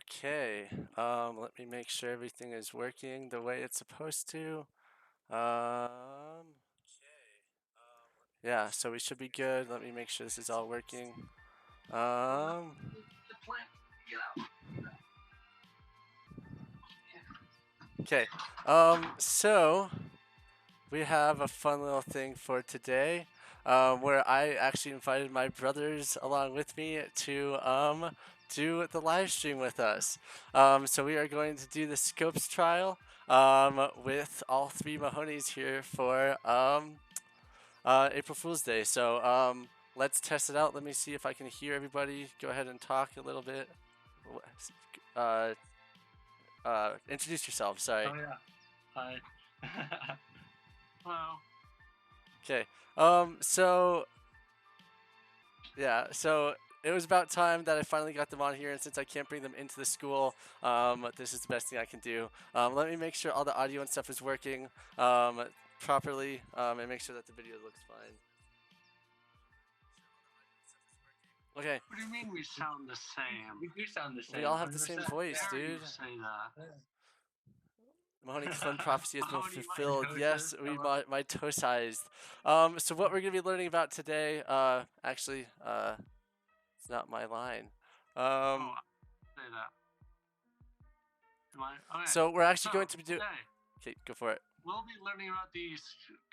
Okay, let me make sure everything is working the way it's supposed to. Um, yeah, so we should be good. Let me make sure this is all working. Um, okay, so we have a fun little thing for today, where I actually invited my brothers along with me to do the live stream with us. So we are going to do the scopes trial with all three Mahoneys here for April Fool's Day. So let's test it out. Let me see if I can hear everybody. Go ahead and talk a little bit. Uh, Introduce yourself. Sorry. Oh yeah. Hi. Hello. Okay. So yeah. So it was about time that I finally got them on here, and since I can't bring them into the school, this is the best thing I can do. Let me make sure all the audio and stuff is working properly, and make sure that the video looks fine. Okay. What do you mean we sound the same? We do sound the same. We all have the same voice, How dare you dude. say that? Mahoney Clone prophecy has been Mahoney, my fulfilled. Yes, toast. we my toe-sized. So what we're gonna be learning about today, actually, it's not my line. Say that. Am I? Okay. So we're actually going to be doing. Today, Okay, go for it. we'll be learning about the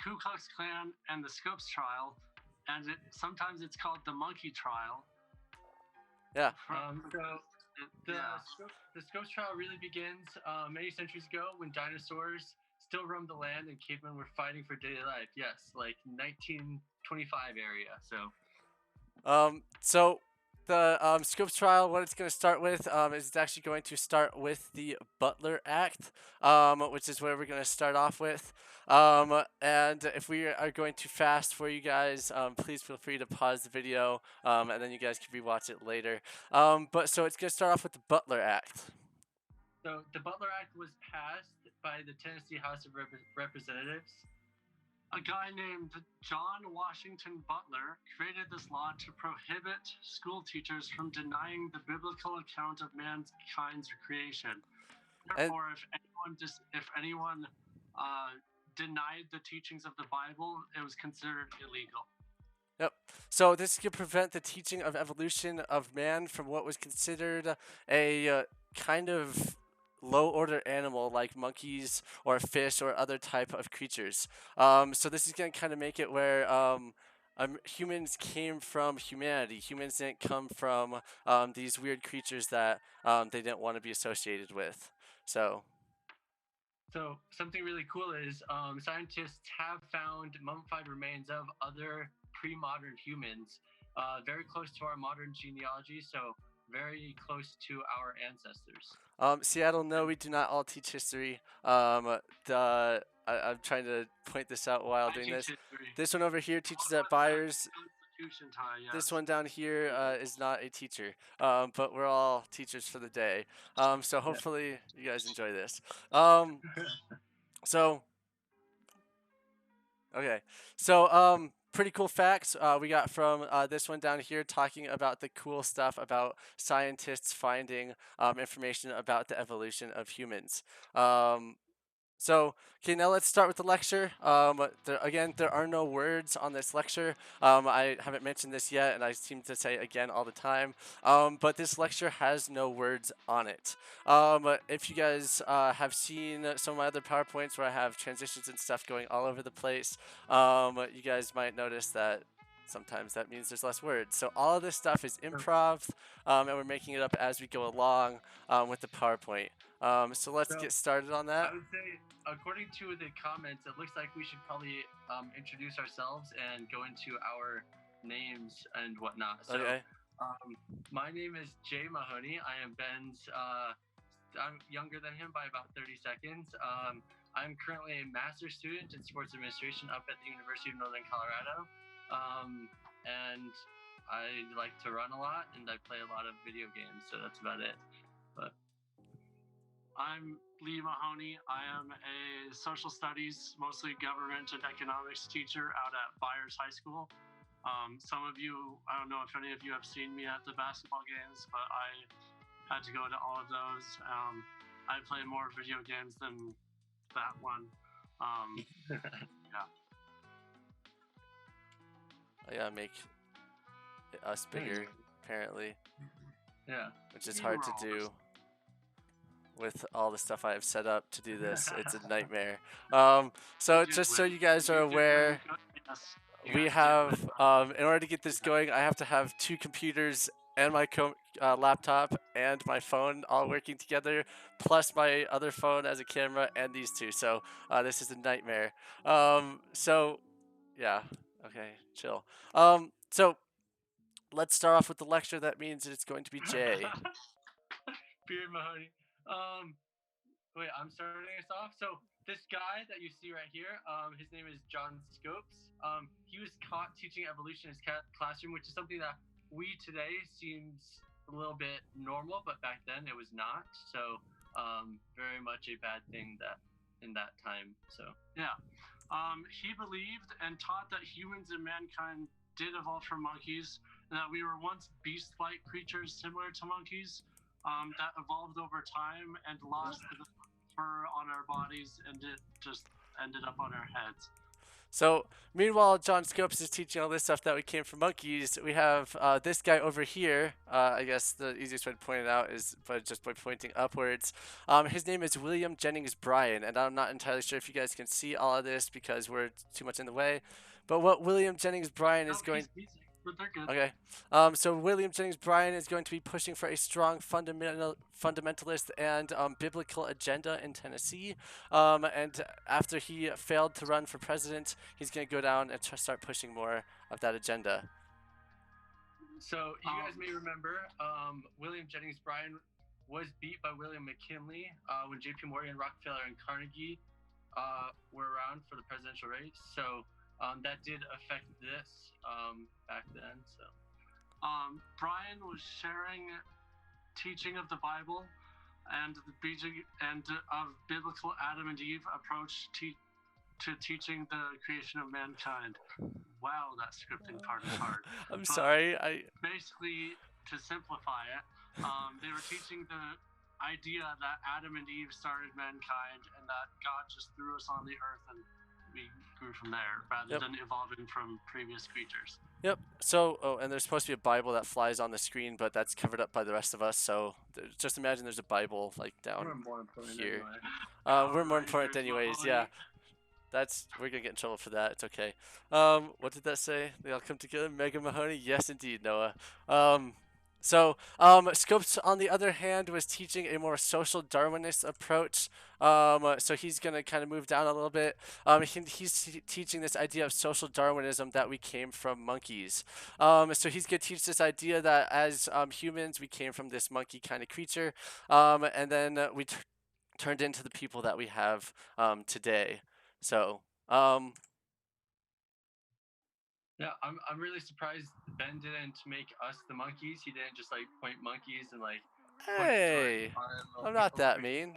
Ku Klux Klan and the Scopes trial, and sometimes it's called the Monkey trial. Yeah. The Scopes trial really begins many centuries ago when dinosaurs still roamed the land and cavemen were fighting for daily life. Yes, like 1925 area. So the Scopes trial, what it's going to start with is it's actually going to start with the Butler Act, which is where we're going to start off with. And if we are going too fast for you guys, please feel free to pause the video, and then you guys can rewatch it later. But so it's going to start off with the Butler Act. So the Butler Act was passed by the Tennessee House of Representatives. A guy named John Washington Butler created this law to prohibit school teachers from denying the biblical account of mankind's creation. Therefore, if anyone denied the teachings of the Bible, it was considered illegal. Yep. So this could prevent the teaching of evolution of man from what was considered a kind of low order animal like monkeys or fish or other type of creatures. So this is going to kind of make it where humans came from humanity. Humans didn't come from these weird creatures that they didn't want to be associated with. So something really cool is scientists have found mummified remains of other pre-modern humans very close to our modern genealogy, so very close to our ancestors. Seattle, no, we do not all teach history. I'm trying to point this out while doing this. History. This one over here teaches at Byers. This one down here is not a teacher, but we're all teachers for the day. So hopefully you guys enjoy this. So pretty cool facts we got from this one down here talking about the cool stuff about scientists finding information about the evolution of humans. Okay, now let's start with the lecture. There are no words on this lecture. I haven't mentioned this yet, and I seem to say it again all the time. But this lecture has no words on it. If you guys have seen some of my other PowerPoints where I have transitions and stuff going all over the place, you guys might notice that sometimes that means there's less words. So all of this stuff is improv, and we're making it up as we go along with the PowerPoint. So let's get started on that. I would say, according to the comments, it looks like we should probably introduce ourselves and go into our names and whatnot. So, okay. My name is Jay Mahoney. I am Ben's. I'm younger than him by about 30 seconds. I'm currently a master's student in sports administration up at the University of Northern Colorado. And I like to run a lot and I play a lot of video games, so that's about it. But I'm Lee Mahoney. I am a social studies, mostly government and economics teacher out at Byers High School. Some of you, I don't know if any of you have seen me at the basketball games, but I had to go to all of those. I play more video games than that one. Yeah. I gotta make us bigger, apparently. Yeah. Which is hard to do with all the stuff I have set up to do this. It's a nightmare. So just so you guys are aware, we have, in order to get this going, I have to have 2 computers and my laptop and my phone all working together, plus my other phone as a camera and these 2. So this is a nightmare. So yeah, okay, chill. So let's start off with the lecture. That means it's going to be Jay. Beard Mahoney. Wait, I'm starting us off. So this guy that you see right here, his name is John Scopes. He was caught teaching evolution in his classroom, which is something that we today seems a little bit normal, but back then it was not. So very much a bad thing that in that time. So yeah, he believed and taught that humans and mankind did evolve from monkeys, and that we were once beast-like creatures similar to monkeys that evolved over time and lost the fur on our bodies, and it just ended up on our heads. So, meanwhile, John Scopes is teaching all this stuff that we came from monkeys. We have this guy over here. I guess the easiest way to point it out is just by pointing upwards. His name is William Jennings Bryan, and I'm not entirely sure if you guys can see all of this because we're too much in the way. But what William Jennings Bryan is going... But they're good. Okay. So William Jennings Bryan is going to be pushing for a strong fundamentalist and biblical agenda in Tennessee. And after he failed to run for president, he's going to go down and start pushing more of that agenda. So you guys may remember William Jennings Bryan was beat by William McKinley when J.P. Morgan, Rockefeller, and Carnegie were around for the presidential race. So that did affect this back then. So Bryan was sharing teaching of the Bible and of biblical Adam and Eve approach to teaching the creation of mankind. Wow, that scripting part is hard. I'm sorry. Basically, to simplify it, they were teaching the idea that Adam and Eve started mankind and that God just threw us on the earth and we grew from there rather than evolving from previous creatures. Yep. So, and there's supposed to be a Bible that flies on the screen, but that's covered up by the rest of us. So just imagine there's a Bible like down here. We're more important anyways. Yeah. We're gonna get in trouble for that. It's okay. What did that say? They all come together. Mega Mahoney. Yes, indeed, Noah. So Scopes, on the other hand, was teaching a more social Darwinist approach. So he's going to kind of move down a little bit. He's teaching this idea of social Darwinism that we came from monkeys. So he's going to teach this idea that as humans, we came from this monkey kind of creature. And then we turned into the people that we have today. So... yeah, I'm really surprised Ben didn't make us the monkeys. He didn't just like point monkeys and like. Hey, I'm not that mean.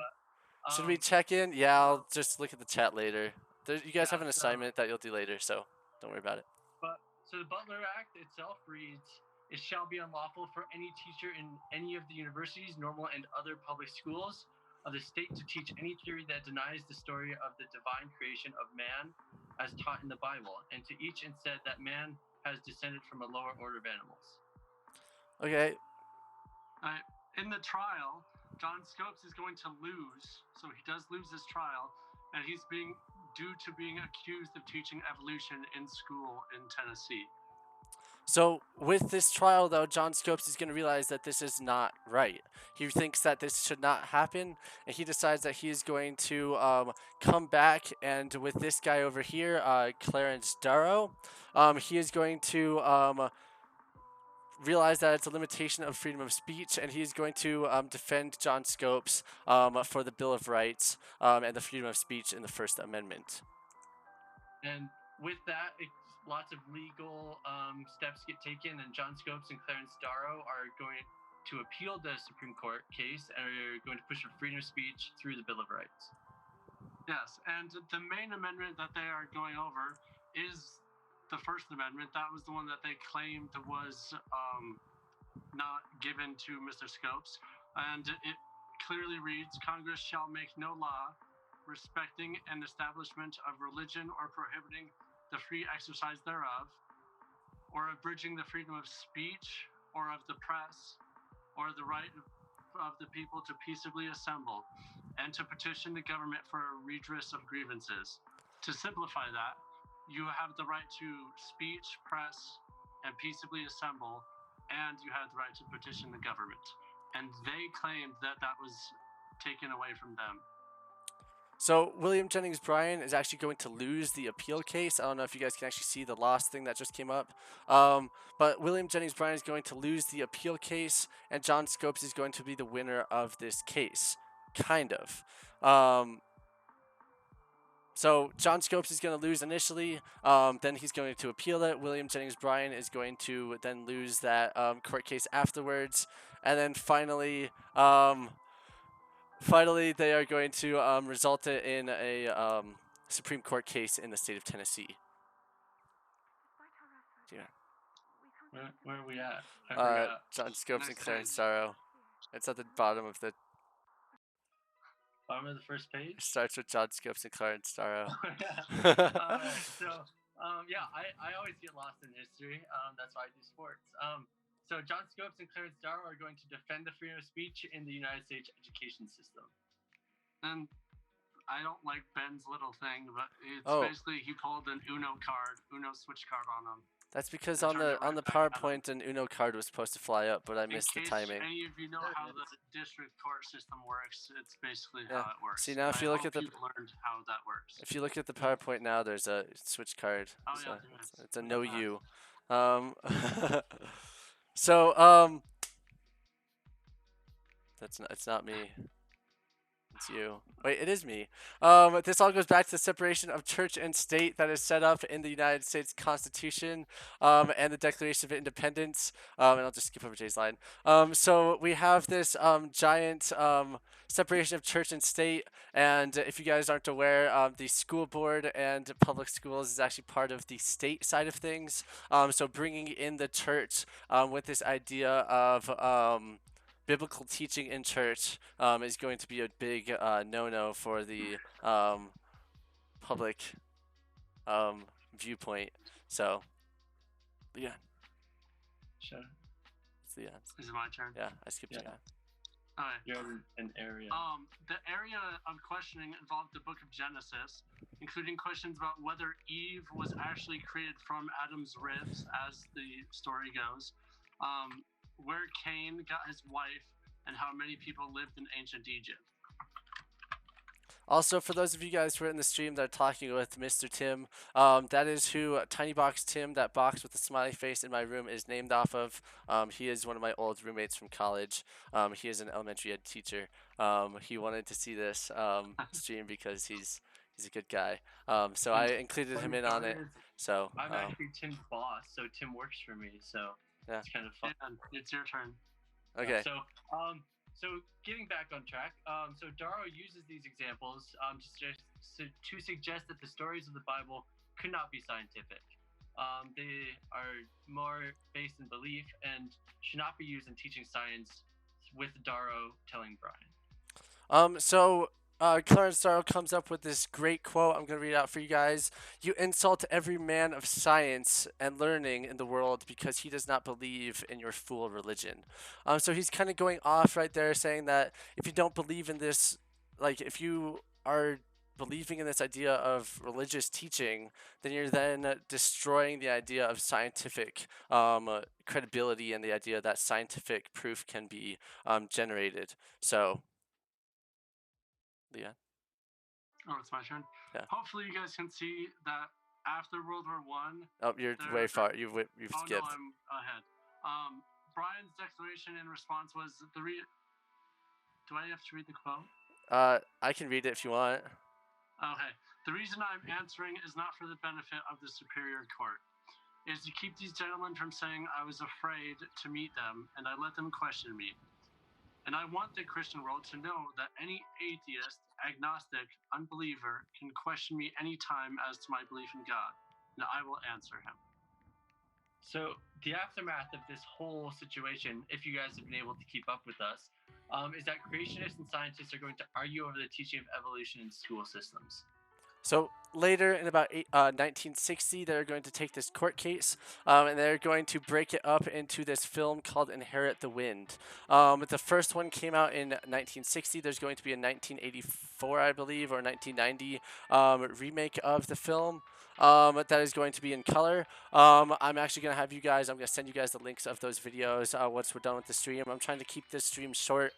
Should we check in? Yeah, I'll just look at the chat later. You guys have an assignment that you'll do later, so don't worry about it. But so the Butler Act itself reads, "It shall be unlawful for any teacher in any of the universities, normal and other public schools of the state to teach any theory that denies the story of the divine creation of man as taught in the Bible, and to each instead that man has descended from a lower order of animals." Okay. In the trial, John Scopes is going to lose, so he does lose his trial, and he's being accused of teaching evolution in school in Tennessee. So with this trial, though, John Scopes is going to realize that this is not right. He thinks that this should not happen, and he decides that he is going to come back, and with this guy over here, Clarence Darrow, he is going to realize that it's a limitation of freedom of speech, and he's going to defend John Scopes for the Bill of Rights and the freedom of speech in the First Amendment. And with that, lots of legal steps get taken, and John Scopes and Clarence Darrow are going to appeal the Supreme Court case and are going to push for freedom of speech through the Bill of Rights. Yes, and the main amendment that they are going over is the First Amendment. That was the one that they claimed was not given to Mr. Scopes. And it clearly reads, Congress shall make no law respecting an establishment of religion or prohibiting the free exercise thereof, or abridging the freedom of speech or of the press, or the right of the people to peaceably assemble and to petition the government for a redress of grievances. To simplify that, you have the right to speech, press, and peaceably assemble, and you have the right to petition the government. And they claimed that that was taken away from them. So William Jennings Bryan is actually going to lose the appeal case. I don't know if you guys can actually see the lost thing that just came up. But William Jennings Bryan is going to lose the appeal case, and John Scopes is going to be the winner of this case. Kind of. So John Scopes is going to lose initially, then he's going to appeal it. William Jennings Bryan is going to then lose that court case afterwards, and then finally, they are going to result it in a Supreme Court case in the state of Tennessee. Yeah. Where are we at? I forgot. John Scopes and Clarence Darrow. It's at the bottom of the. Bottom of the first page. It starts with John Scopes and Clarence Darrow. I always get lost in history. That's why I do sports. So John Scopes and Clarence Darrow are going to defend the freedom of speech in the United States education system. And I don't like Ben's little thing, but it's basically he pulled an Uno switch card on him. That's because on the PowerPoint an Uno card was supposed to fly up, but I missed the timing. Any of you know how the district court system works, it's basically how it works. See, now if you look at learned how that works. If you look at the PowerPoint now, there's a switch card. Oh, so yeah, it's a no you. It's not me. It's you. Wait, it is me. This all goes back to the separation of church and state that is set up in the United States Constitution and the Declaration of Independence. And I'll just skip over Jay's line. So we have this giant separation of church and state. And if you guys aren't aware, the school board and public schools is actually part of the state side of things. So bringing in the church with this idea of biblical teaching in church is going to be a big no-no for the public viewpoint. So, yeah. Sure. Is it my turn? Yeah, I skipped you. All right. You're in an area. The area of questioning involved the book of Genesis, including questions about whether Eve was actually created from Adam's ribs, as the story goes. Where Cain got his wife, and how many people lived in ancient Egypt. Also, for those of you guys who are in the stream that are talking with Mr. Tim, that is who Tiny Box Tim, that box with the smiley face in my room, is named off of. He is one of my old roommates from college. He is an elementary ed teacher. He wanted to see this stream because he's a good guy. So I included him in on it. So I'm actually Tim's boss, so Tim works for me. So. Yeah. It's kind of fun. Yeah, it's your turn. Okay. So getting back on track. So Darrow uses these examples to suggest that the stories of the Bible could not be scientific. They are more based in belief and should not be used in teaching science, with Darrow telling Brian. Clarence Darrow comes up with this great quote. I'm going to read it out for you guys. You insult every man of science and learning in the world because he does not believe in your fool religion. So he's kind of going off right there, saying that if you don't believe in this, like if you are believing in this idea of religious teaching, then you're then destroying the idea of scientific credibility and the idea that scientific proof can be generated. So... Leah? Oh, it's my turn? Yeah. Hopefully you guys can see that after World War One. Oh, you're way far. You've skipped. No, I'm ahead. Brian's declaration in response was Do I have to read the quote? I can read it if you want. Okay. The reason I'm answering is not for the benefit of the Superior Court. It is to keep these gentlemen from saying I was afraid to meet them, and I let them question me. And I want the Christian world to know that any atheist, agnostic, unbeliever can question me anytime as to my belief in God, and I will answer him. So the aftermath of this whole situation, if you guys have been able to keep up with us, is that creationists and scientists are going to argue over the teaching of evolution in school systems. So later in about 1960, they're going to take this court case and they're going to break it up into this film called Inherit the Wind. The first one came out in 1960. There's going to be a 1984, I believe, or 1990 remake of the film. That is going to be in color. I'm actually going to have you guys, I'm going to send you guys the links of those videos once we're done with the stream. I'm trying to keep this stream short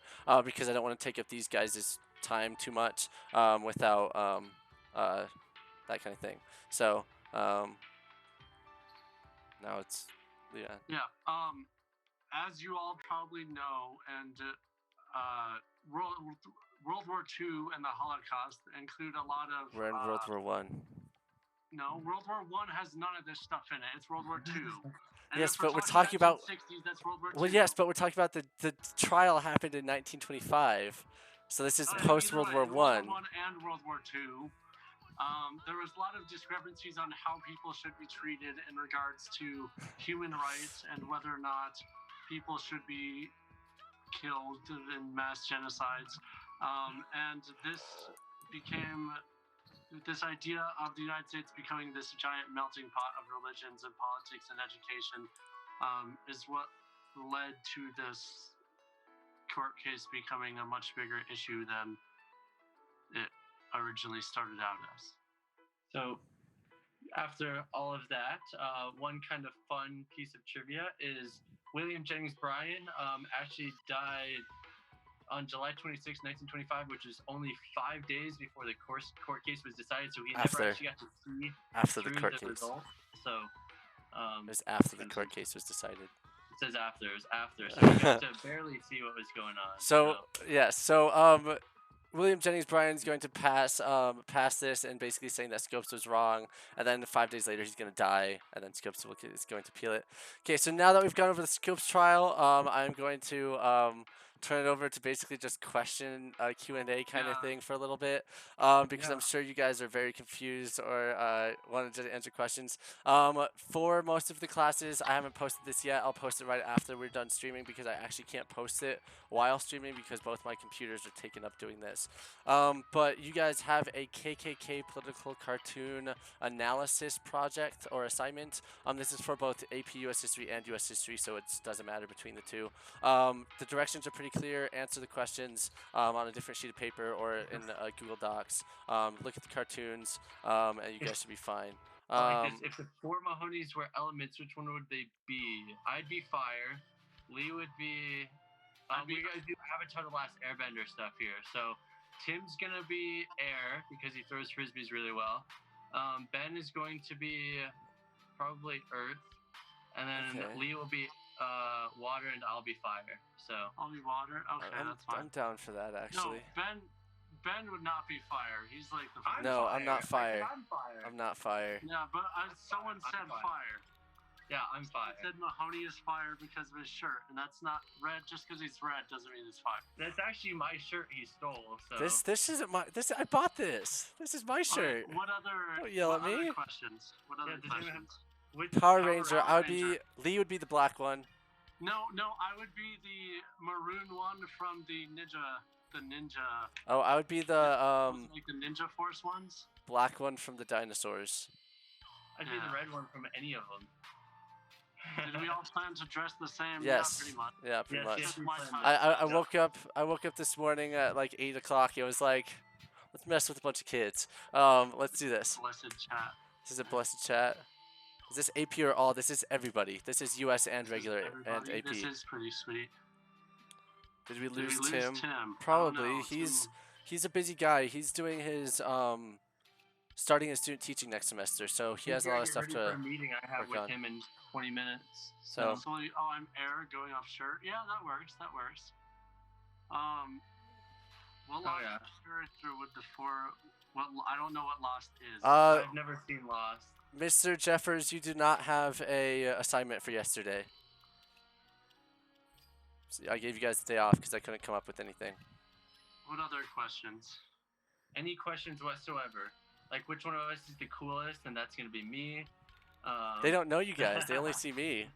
because I don't want to take up these guys' time too much without that kind of thing. So now it's Yeah. As you all probably know, and World War II and the Holocaust include a lot of. we're in World War One. No, World War One has none of this stuff in it. It's World War II. Yes, but we're talking about 1960s, that's World War II. Well, yes, but we're talking about the trial happened in 1925, so this is post World War One. World War I and World War II. There was a lot of discrepancies on how people should be treated in regards to human rights and whether or not people should be killed in mass genocides. And this became this idea of the United States becoming this giant melting pot of religions and politics and education is what led to this court case becoming a much bigger issue than it originally started out as. So after all of that, one kind of fun piece of trivia is William Jennings Bryan actually died on July 26, 1925, which is only 5 days before the court case was decided, so he never actually got to see the court case. Result. So it was after the court case was decided. It says after. It was after, so we got to barely see what was going on. So William Jennings Bryan is going to pass this and basically saying that Scopes was wrong, and then 5 days later he's going to die, and then Scopes is going to appeal it. Okay, so now that we've gone over the Scopes trial, I'm going to turn it over to basically just question Q&A kind of thing for a little bit, because I'm sure you guys are very confused or wanted to answer questions. For most of the classes, I haven't posted this yet. I'll post it right after we're done streaming because I actually can't post it while streaming because both my computers are taken up doing this. But you guys have a KKK political cartoon analysis project or assignment. This is for both AP US History and US History, so it doesn't matter between the two. The directions are pretty clear. Answer the questions on a different sheet of paper or in Google Docs. Look at the cartoons, and you guys should be fine. If the four Mahoneys were elements, which one would they be? I'd be fire. Lee would be... we guys do Avatar The Last Airbender stuff here. So Tim's going to be air because he throws frisbees really well. Ben is going to be probably earth. And then Lee will be water and I'll be fire. So I'll be water? Okay, that's fine. I'm down for that, actually. No, Ben would not be fire. He's like the fire. I'm not fire. I'm not fire. Yeah, but someone said fire. Yeah, I'm fire. Said Mahoney is fire because of his shirt, and that's not red. Just because he's red doesn't mean it's fire. That's actually my shirt he stole. So this isn't my. I bought this. This is my shirt. What other? Don't yell at me. Questions? What other questions? Power Ranger. I would be Lee. Would be the black one. No, I would be the maroon one from the ninja. The ninja. Oh, I would be the like the Ninja Force ones. Black one from the dinosaurs. I'd be the red one from any of them. Did we all plan to dress the same? Yes. Yeah, pretty much. Yes, I woke up. I woke up this morning at like 8 o'clock. It was like, let's mess with a bunch of kids. Let's do this. Blessed chat. This is a blessed chat. Is this AP or all? This is everybody. This is US and regular and AP. This is pretty sweet. Did we lose Tim? Probably. He's a busy guy. He's doing his starting his student teaching next semester, so he has a lot of stuff to for a meeting I have with him in 20 minutes. So I'm air going off shirt. Yeah, that works. What lost through with the four? I don't know what Lost is. I've never seen Lost. Mr. Jeffers, you do not have a assignment for yesterday. So I gave you guys the day off because I couldn't come up with anything. What other questions? Any questions whatsoever? Like which one of us is the coolest, and that's gonna be me. They don't know you guys. They only see me.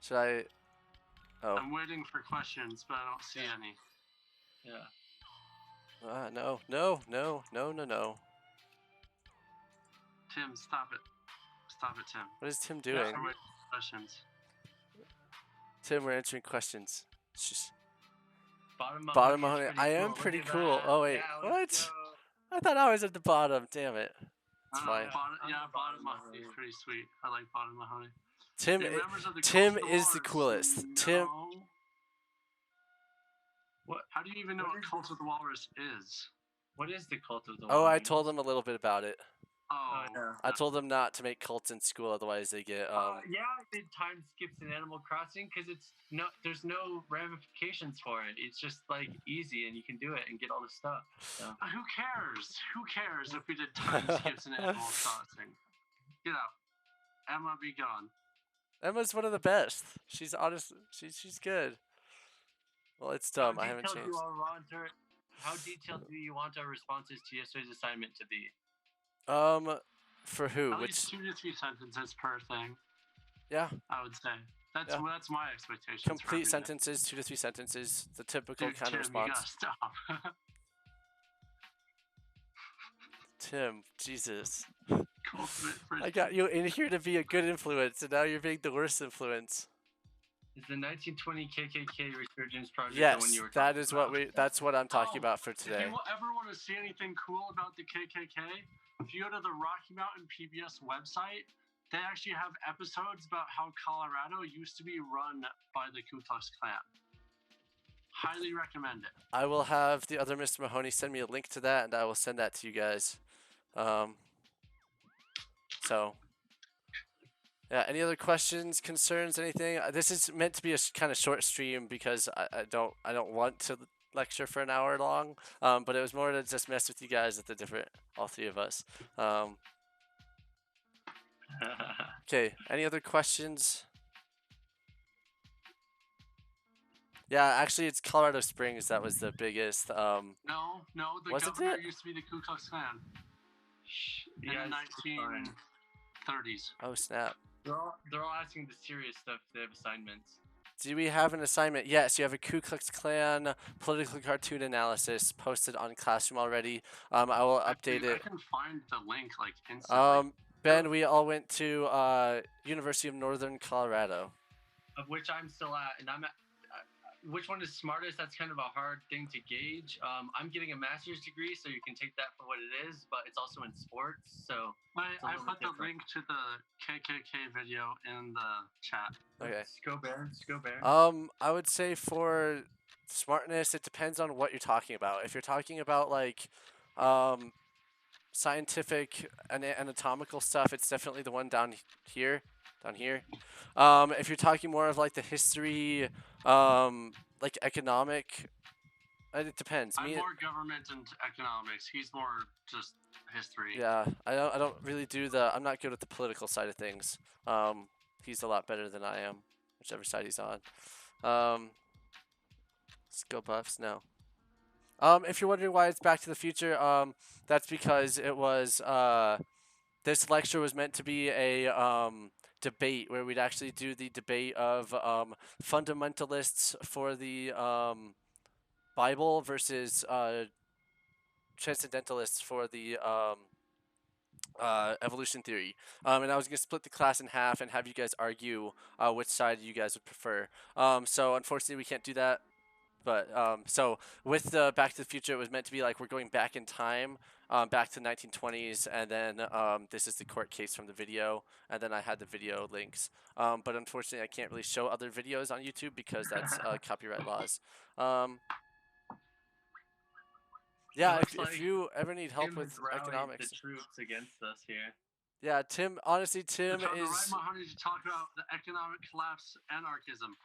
Should I? Oh. I'm waiting for questions, but I don't see any. Yeah. No. Tim, stop it. Stop it, Tim. What is Tim doing? I'm waiting for questions. Tim, we're answering questions. It's just Bottom Mahoney. is I am Look pretty at cool. that. Oh wait, Yeah, what? let's go. I thought I was at the bottom. Damn it. It's fine. Bottom Mahoney is pretty sweet. I like Bottom Mahoney. Tim. The members of the Tim Cult of is the Walrus coolest. know- Tim. What? How do you even know What what is Cult this? of the Walrus is? What is the cult of the Oh, I Walrus? told him a little bit about it. Oh, yeah. I told them not to make cults in school, otherwise they get Yeah, I did time skips in Animal Crossing because there's no ramifications for it. It's just like easy and you can do it and get all the stuff. So. Who cares? Who cares if we did time skips in Animal Crossing? Get out. Emma, be gone. Emma's one of the best. She's honest. She's good. Well, it's dumb. I haven't changed. How detailed do you want our responses to yesterday's assignment to be? For who? At Which? least 2 to 3 sentences per thing. Yeah. I would say. That's Yeah. That's my expectation. Complete sentences, 2 to 3 sentences, the typical Dude, kind of Tim, you gotta response. stop. Tim, Jesus. Cultivate for I got you in here to be a good influence, and now you're being the worst influence. Is the 1920 KKK resurgence project the one Yes, you were that talking is what about? that's what I'm talking Oh, about for If today. you ever want to see anything cool about the KKK, if you go to the Rocky Mountain PBS website, they actually have episodes about how Colorado used to be run by the Ku Klux Klan. Highly recommend it. I will have the other Mr. Mahoney send me a link to that, and I will send that to you guys. So, yeah. Any other questions, concerns, anything? This is meant to be a kind of short stream because I don't want to lecture for an hour long. But it was more to just mess with you guys at all three of us. Okay. Any other questions? Yeah, actually, it's Colorado Springs that was the biggest. No, the Wasn't governor it? used to be the Ku Klux Klan in Yeah, the it's fine. 1930s. Oh snap! They're all asking the serious stuff. They have assignments. Do we have an assignment? Yes, you have a Ku Klux Klan political cartoon analysis posted on Classroom already. I will update I it. can find the link like instantly. Ben, we all went to University of Northern Colorado. Of which I'm still at, and I'm at. Which one is smartest? That's kind of a hard thing to gauge. I'm getting a master's degree, so you can take that for what it is, but it's also in sports, so. I put the link to the KKK video in the chat. Okay. Let's go Bears. Go Bears. I would say for smartness, it depends on what you're talking about. If you're talking about like, scientific and anatomical stuff, it's definitely the one down here. If you're talking more of like the history, like economic, it depends. I'm more government and economics. He's more just history. Yeah, I don't really do I'm not good with the political side of things. He's a lot better than I am, whichever side he's on. Skill buffs, no. If you're wondering why it's Back to the Future, that's because it was this lecture was meant to be a debate where we'd actually do the debate of fundamentalists for the Bible versus transcendentalists for the evolution theory. And I was going to split the class in half and have you guys argue which side you guys would prefer. So unfortunately we can't do that. But so with the Back to the Future, it was meant to be like we're going back in time, back to the 1920s, and then this is the court case from the video, and then I had the video links. But unfortunately, I can't really show other videos on YouTube because that's copyright laws. Yeah, if you ever need help with economics. The troops against us here. Yeah, Tim. Honestly, Tim It's on is. the right Mahoney to talk about the economic collapse, anarchism.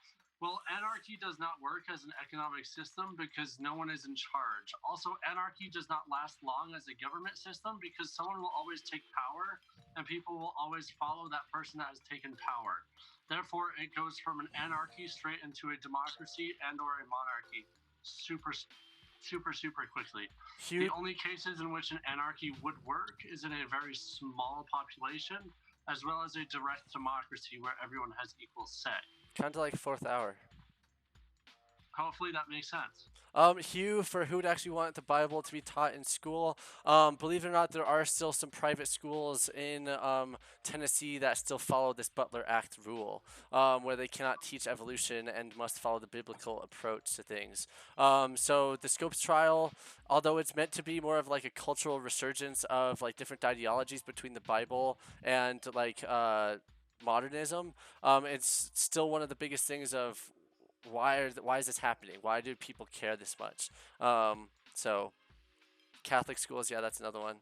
Well, anarchy does not work as an economic system because no one is in charge. Also, anarchy does not last long as a government system because someone will always take power and people will always follow that person that has taken power. Therefore, it goes from an anarchy straight into a democracy and or a monarchy super quickly. The only cases in which an anarchy would work is in a very small population as well as a direct democracy where everyone has equal say. kind of like fourth hour. Hopefully that makes sense. Hugh, for who would actually want the Bible to be taught in school, believe it or not, there are still some private schools in Tennessee that still follow this Butler Act rule, where they cannot teach evolution and must follow the biblical approach to things. So the Scopes trial, although it's meant to be more of like a cultural resurgence of like different ideologies between the Bible and like modernism, it's still one of the biggest things of why is this happening? Why do people care this much? So Catholic schools, yeah, that's another one.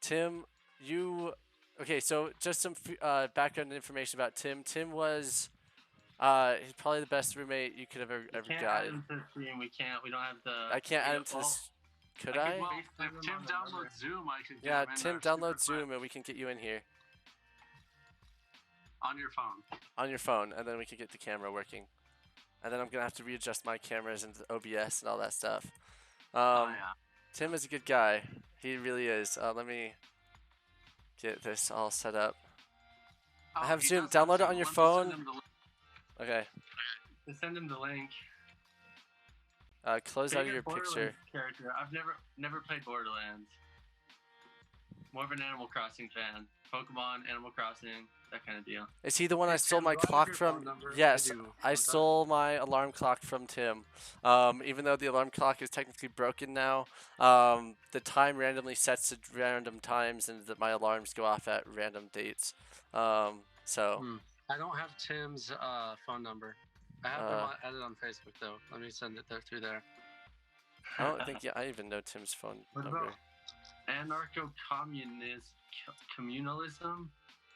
Tim, you okay? So just some background information about Tim. Tim was he's probably the best roommate you could have ever Can't got. add him to the stream. We can't. We don't have the. I can't add we him to don't- this. Could I I? could Well, FaceTime if him Tim on the number. downloads Zoom, I can get Yeah, him in Tim, there download super quick Zoom and we can get you in here on your phone. on your phone, and then we can get the camera working. And then I'm gonna have to readjust my cameras and OBS and all that stuff. Oh yeah. Tim is a good guy. He really is. Let me get this all set up. I have he Zoom. does have Download it Zoom. on your Let me phone. send him the link. Okay. Just send him the link. Close out Favorite your picture. Borderlands character. I've never played Borderlands. More of an Animal Crossing fan. Pokemon, Animal Crossing, that kind of deal. Is he the one I Hey, stole Tim, my do I have clock your from? phone number? Yes, I do, I sometimes. stole my alarm clock from Tim. Even though the alarm clock is technically broken now, the time randomly sets at random times, and my alarms go off at random dates. So I don't have Tim's phone number. I have him added on Facebook though. Let me send it there through there. I don't think I even know Tim's phone What number. about communalism?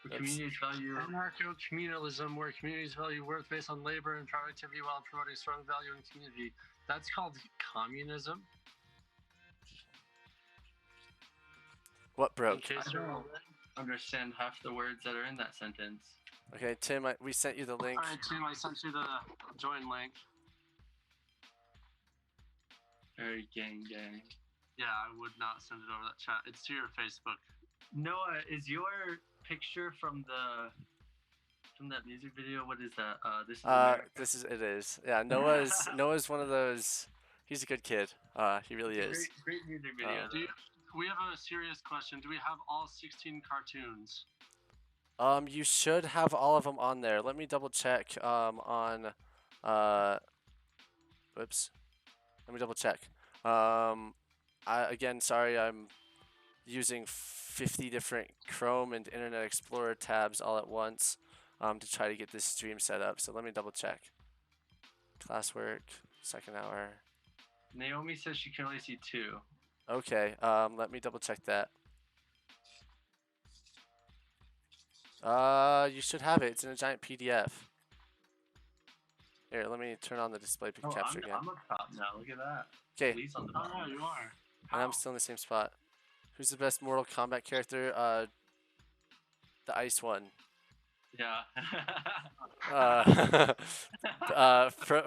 Where That's- communities value. Anarcho-communalism, where communities value worth based on labor and productivity while promoting strong value in community. That's called communism. What In broke? case I you're don't understand half the words that are in that sentence. Okay, Tim, we sent you the link. Alright, Tim, I sent you the join link. Very gang. Yeah, I would not send it over that chat. It's to your Facebook. Noah, is your picture from that music video? What is that? This is America? It is. Yeah, Noah's one of those. He's a good kid. He really is. Great music video. We have a serious question. Do we have all 16 cartoons? You should have all of them on there. Let me double check. On. Whoops. Let me double check. Again, sorry, I'm using 50 different Chrome and Internet Explorer tabs all at once to try to get this stream set up. So let me double check. Classwork, second hour. Naomi says she can only see 2. Okay, let me double check that. You should have it. It's in a giant PDF. Here, let me turn on the display capture again. I'm up top now. Look at that. Okay, Police on the Oh, bottom. yeah, you are. and I'm still in the same spot. Who's the best Mortal Kombat character? The ice one. Yeah.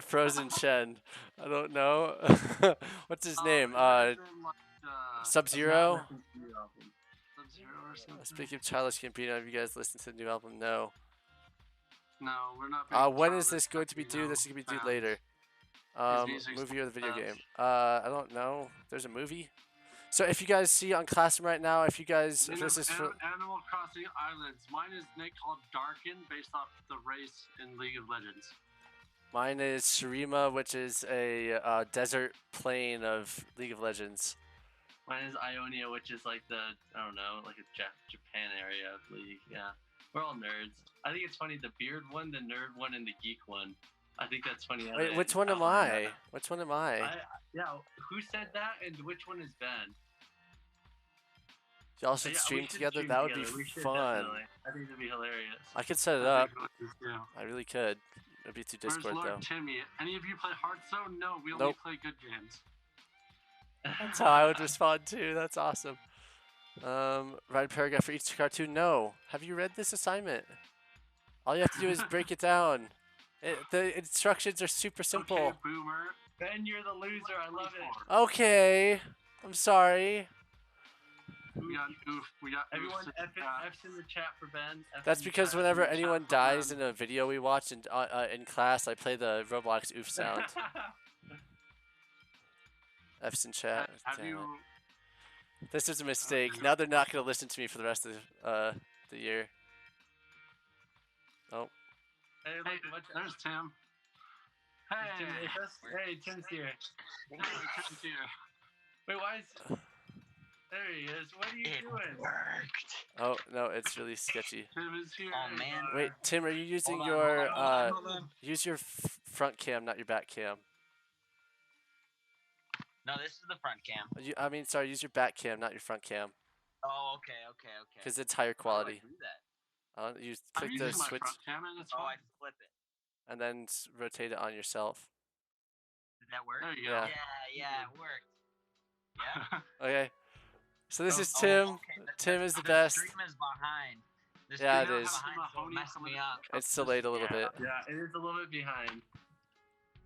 Frozen Chen. I don't know. What's his name? Sub-Zero? Sub-Zero or something? Speaking of Childish Gambino, have you guys listened to the new album? No. No, we're not. When is this going to be due? This is going to be due later. music's Movie or the video best. game? I don't know. There's a movie? So if you guys see on Classroom right now, if this is for... Animal Crossing Islands. Mine is Nick called Darken, based off the race in League of Legends. Mine is Shurima, which is a desert plain of League of Legends. Mine is Ionia, which is like I don't know, like a Japan area of League. Yeah. We're all nerds. I think it's funny, the beard one, the nerd one, and the geek one. I think that's funny. how Wait, they which one am outline I? that. Which one am I? Yeah, who said that, and which one is Ben? Y'all should Yeah, we stream should together. stream That would together. We be should fun. definitely. I think that'd be hilarious. I could set it I up. think it is, yeah. I really could. It'd be through Where's Discord Lord though. Timmy? Any of you play Hearthstone? No, we only Nope. play good games. That's how I would respond too. That's awesome. Write a paragraph for each cartoon. No. Have you read this assignment? All you have to do is break it down. The instructions are super simple. Okay, Boomer. Ben, you're the loser. I love it. Okay. I'm sorry. We got oof. We got Everyone, oofs. F's in the chat for Ben. F's That's in the because chat. whenever in the anyone chat for dies Ben. in a video we watch in class, I play the Roblox oof sound. F's in chat. Have Damn you? it. This is a mistake. Now they're not going to listen to me for the rest of the year. Oh. Hey, Hey, look, what's there's Tim. Is Tim Hey, with us? Hey, Tim's here. Tim's here. Wait, why is... There he is. What are you doing? Worked. Oh, no, it's really sketchy. Tim is here. Oh, man. Wait, Tim, are you using Hold on, your hold on. use your front cam, not your back cam? No, this is the front cam. Sorry, use your back cam, not your front cam, Oh, okay. because it's higher How do I quality. do that? You I'm click using the my switch front cam and it's Oh, fine. I flip it. and then rotate it on yourself. Did that work? There you Yeah. go. Yeah, it worked. Yeah. Okay. So this Oh, is Tim. okay, Tim is the the best. stream is behind. The Yeah, stream it is. behind, so it's messing me up. It's delayed a little bit. Yeah, it is a little bit behind.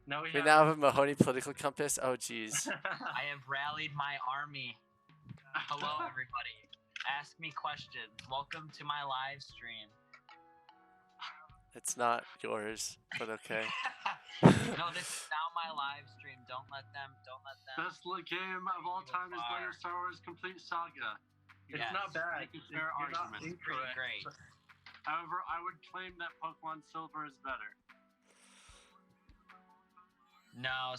Now we We have... now have a Mahoney political compass. Oh, jeez. I have rallied my army. Hello, everybody. Ask me questions. Welcome to my live stream. It's not yours, but okay. No, this is now my live stream. Don't let them. Best game of all time is Lego Star Wars Complete Saga. It's Yes. not bad. Make a fair You're not argument. Pretty incorrect. great. However, I would claim that Pokemon Silver is better. No.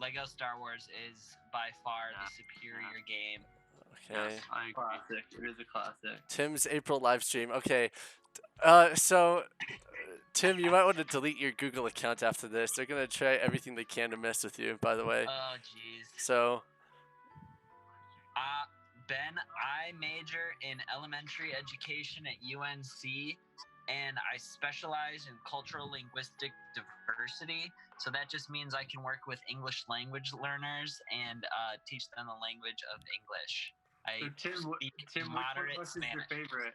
Lego Star Wars is by far the superior game. Okay. Yes, I agree. Classic. It is a classic. Tim's April live stream. Okay. So, Tim, you might want to delete your Google account after this. They're going to try everything they can to mess with you, by the way. Oh, jeez. So, Ben, I major in elementary education at UNC, and I specialize in cultural linguistic diversity. So that just means I can work with English language learners and teach them the language of English. So Tim, speak which one moderate of us is your Spanish. favorite?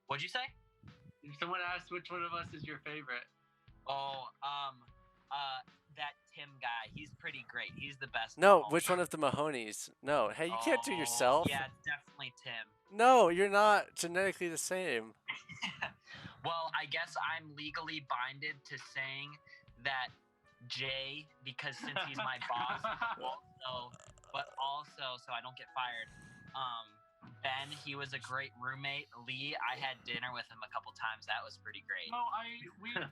What'd you say? Someone asked which one of us is your favorite. Oh, that Tim guy. He's pretty great. He's the best. no, which one of the Mahonies? No. Hey, you can't do Oh, yourself. Yeah, definitely Tim. No, you're not genetically the same. Well, I guess I'm legally binded to saying that Jay, because since he's my boss, but also so I don't get fired. Ben, he was a great roommate. Lee, I had dinner with him a couple times. That was pretty great. No,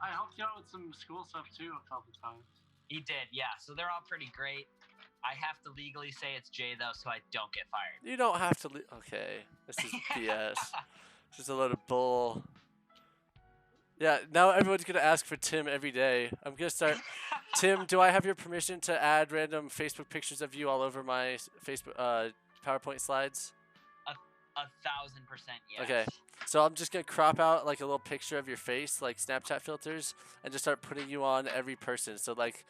I helped you out with some school stuff too a couple times. He did, yeah. So they're all pretty great. I have to legally say it's Jay though, so I don't get fired. You don't have to. Okay, this is BS. This is a load of bull. Yeah, now everyone's gonna ask for Tim every day. I'm gonna start. Tim, do I have your permission to add random Facebook pictures of you all over my Facebook PowerPoint slides? 1,000% yes. Okay, so I'm just gonna crop out like a little picture of your face, like Snapchat filters, and just start putting you on every person. So like,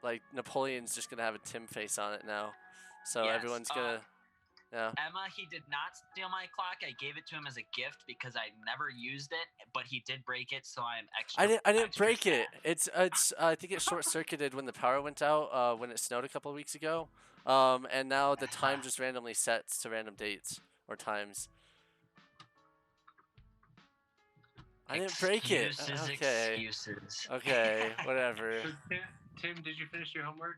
like Napoleon's just gonna have a Tim face on it now. So Yes, everyone's gonna, yeah. Emma, he did not steal my clock. I gave it to him as a gift because I never used it, but he did break it, so I'm extra. I didn't extra break it. sad. It's I think it short circuited when the power went out when it snowed a couple of weeks ago. And now the time just randomly sets to random dates or times. I didn't break it. Excuses, Okay. Excuses. Okay, whatever. So Tim, did you finish your homework?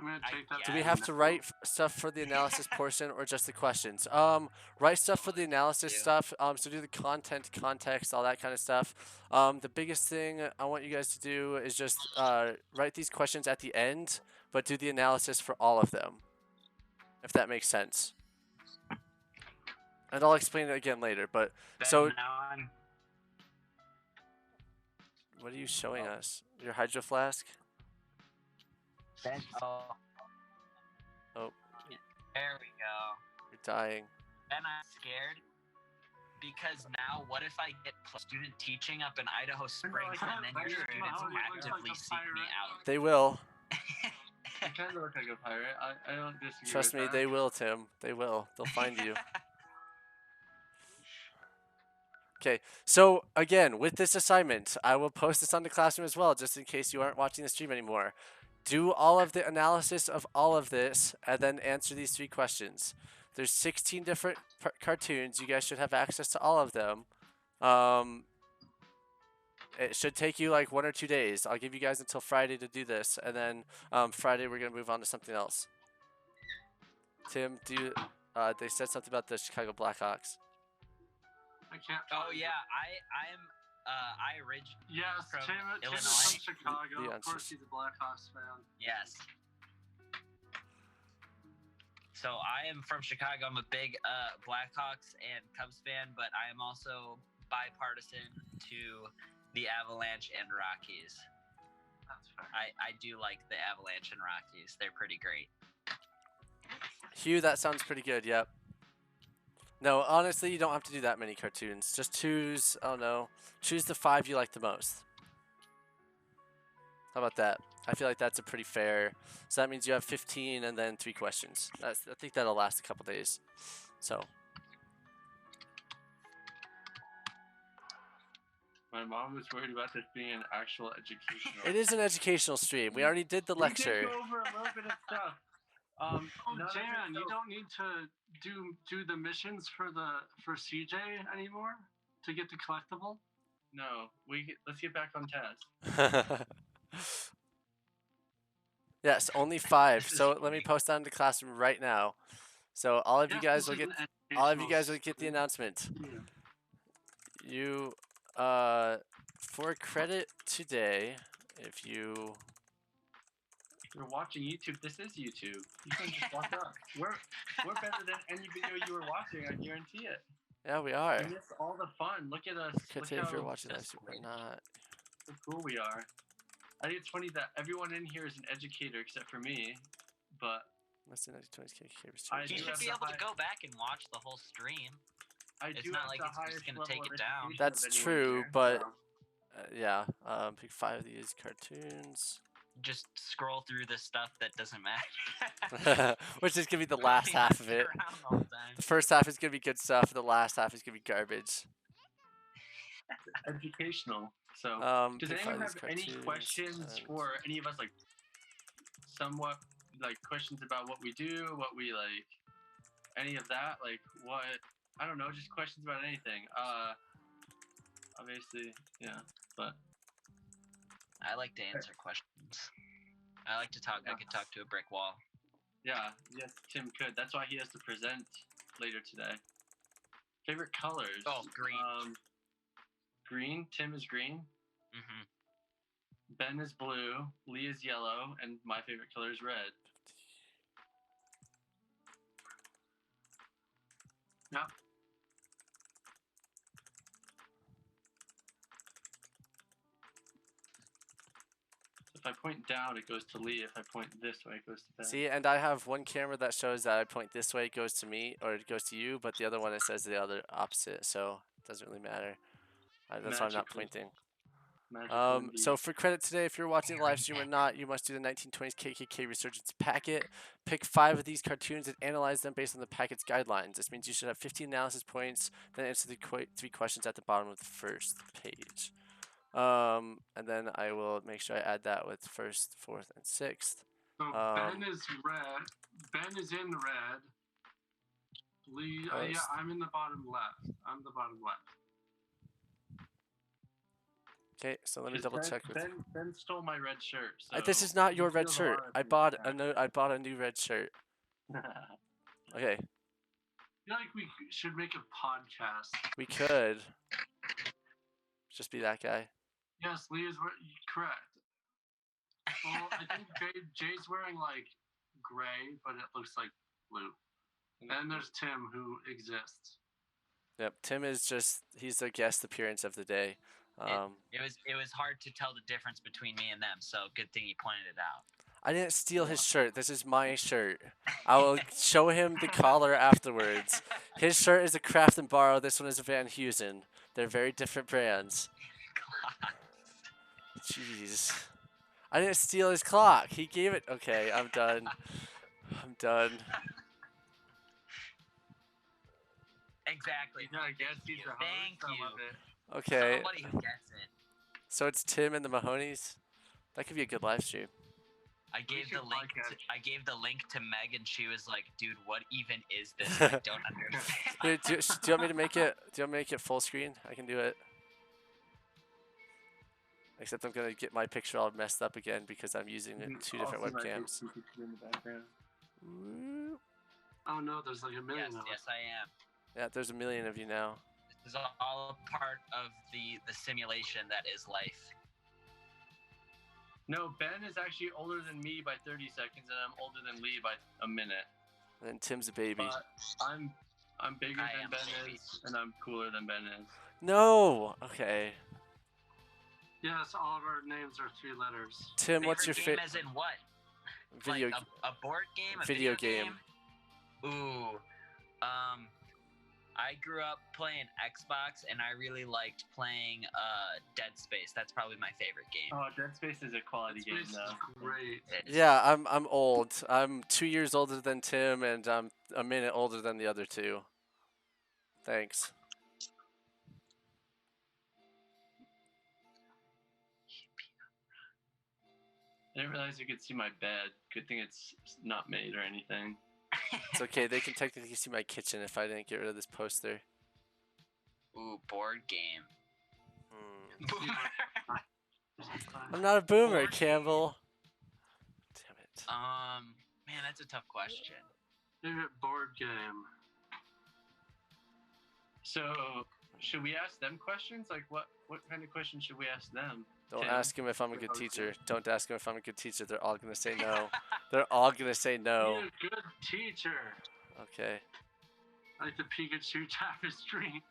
I'm gonna take that. Do we Yeah, have to write stuff for the analysis portion or just the questions? Write stuff for the analysis Yeah. stuff. So do the content, context, all that kind of stuff. The biggest thing I want you guys to do is just write these questions at the end, but do the analysis for all of them, if that makes sense. And I'll explain it again later. But so, now I'm what are you showing us? Your hydro flask? Ben. Oh. Oh. There we go. You're dying. Ben, I'm scared because now what if I get student teaching up in Idaho Springs and then your students actively seek me out? They will. You kind of look like a pirate. I don't disagree. Trust with me, that. they will, Tim. They will. They'll find you. Okay, so again, with this assignment, I will post this on the classroom as well, just in case you aren't watching the stream anymore. Do all of the analysis of all of this, and then answer these 3 questions. There's 16 different cartoons. You guys should have access to all of them. It should take you like 1 or 2 days. I'll give you guys until Friday to do this, and then Friday we're gonna move on to something else. Tim, they said something about the Chicago Blackhawks. I can't. Oh yeah, I am Irish. Yes, from Tim is Illinois. from Chicago. The Of course, answers. he's a Blackhawks fan. Yes. So I am from Chicago. I'm a big Blackhawks and Cubs fan, but I am also bipartisan to the Avalanche and Rockies. That's fair. I do like the Avalanche and Rockies. They're pretty great. Hugh, that sounds pretty good. Yep. No, honestly, you don't have to do that many cartoons. Just choose. Oh no, choose the 5 you like the most. How about that? I feel like that's a pretty fair. So that means you have 15 and then 3 questions. I think that'll last a couple days. So My mom was worried about this being an actual educational. it is an educational stream. We already did the We lecture. did go over a little bit of stuff. Oh, none of it Jan, you though- don't need to do the missions for CJ anymore to get the collectible. No, let's get back on task. Yes, only 5. So let me post that in the classroom right now. So all of you guys will get the announcement. You for credit today, if you If you're watching YouTube, this is YouTube. You can just walk up. We're better than any video you were watching. I guarantee it. yeah, we are. You missed all the fun. Look at us. Credit Look if you're how watching this or not. cool we are. I think it's funny that everyone in here is an educator except for me, but That's the next 20K I You do should have be the able to high- go back and watch the whole stream. I It's do not have like the it's just highest gonna level take of it down. education That's of anyone true, here, but so. yeah. Pick 5 of these cartoons. Just scroll through the stuff that doesn't matter. Which is gonna be the last half of it. Around the whole time. The first half is gonna be good stuff. The last half is gonna be garbage. Educational. So, does Pick 5 anyone of have these any cartoons, questions and- for any of us? Like, somewhat like questions about what we do, what we like, any of that? Like, what? I don't know. Just questions about anything. Obviously, yeah. But I like to answer questions. I like to talk. I could talk to a brick wall. yeah, yes, Tim could. That's why he has to present later today. Favorite colors? Oh, green. Green. Tim is green. Hmm. Ben is blue. Lee is yellow, and my favorite color is red. Yeah. If I point down, it goes to Lee. If I point this way, it goes to Ben. See, and I have one camera that shows that I point this way, it goes to me, or it goes to you, but the other one it says the other opposite, so it doesn't really matter. That's why I'm not Magical. pointing. Magical So indeed. for credit today, if you're watching the live stream or not, you must do the 1920s KKK Resurgence packet. Pick 5 of these cartoons and analyze them based on the packet's guidelines. This means you should have 15 analysis points, then answer the 3 questions at the bottom of the first page. And then I will make sure I add that with 1st, 4th, and 6th. So Ben is red. Ben is in red. Lee, yeah, I'm in the bottom left. I'm the bottom left. Okay, so let me Just double Ben- check with. Ben stole my red shirt. So This is not he your red feels shirt. honored I to bought do I bought a new red shirt. that. Okay, I feel like we should make a podcast. we could just be that guy. Yes, Lee is correct. Well, I think Jay's wearing like gray, but it looks like blue. And then there's Tim, who exists. Yep, Tim is he's the guest appearance of the day. It was hard to tell the difference between me and them. So good thing you pointed it out. I didn't steal his shirt. This is my shirt. I will show him the collar afterwards. His shirt is a Craft and Borrow. This one is a Van Heusen. They're very different brands. Jeez. I didn't steal his clock. He gave it. Okay, I'm done. I'm done. Exactly. Yeah, I guess he's the host. Thank I you. love it. Okay, Somebody who gets it. so it's Tim and the Mahoneys. That could be a good live stream. I gave should the link. podcast. I gave the link to Meg, and she was like, "Dude, what even is this? I don't understand." Here, do you want me to make it? Do you want me to make it full screen? I can do it. Except I'm gonna get my picture all messed up again because I'm using two different Also, my webcams. Facebook picture in the background. Woo. Oh no, there's like a million Yes, of yes, us. I am. Yeah, there's a million of you now. This is all a part of the simulation that is life. No, Ben is actually older than me by 30 seconds, and I'm older than Lee by a minute. And then Tim's a baby. But I'm bigger I than am Ben a baby. is, and I'm cooler than Ben is. No. Okay. Yes, all of our names are 3 letters. Tim, what's your favorite game? favorite As in what? video? Like a board game? A Video video game. Ooh. I grew up playing Xbox, and I really liked playing Dead Space. That's probably my favorite game. Oh, Dead Space is a quality game, Space is though. great. It is. Yeah, I'm old. I'm 2 years older than Tim, and I'm a minute older than the other two. Thanks. I didn't realize you could see my bed. Good thing it's not made or anything. It's okay. They can technically see my kitchen if I didn't get rid of this poster. Ooh, board game. Hmm. Boomer. I'm not a boomer, Board Campbell. Damn it. Man, that's a tough question. Favorite board game. So, should we ask them questions? Like, what kind of questions should we ask them? Don't Tim? ask him if I'm a good teacher. Don't ask him if I'm a good teacher. They're all gonna say no. They're all gonna say no. Be a good teacher. Okay. Like the Pikachu tapestry.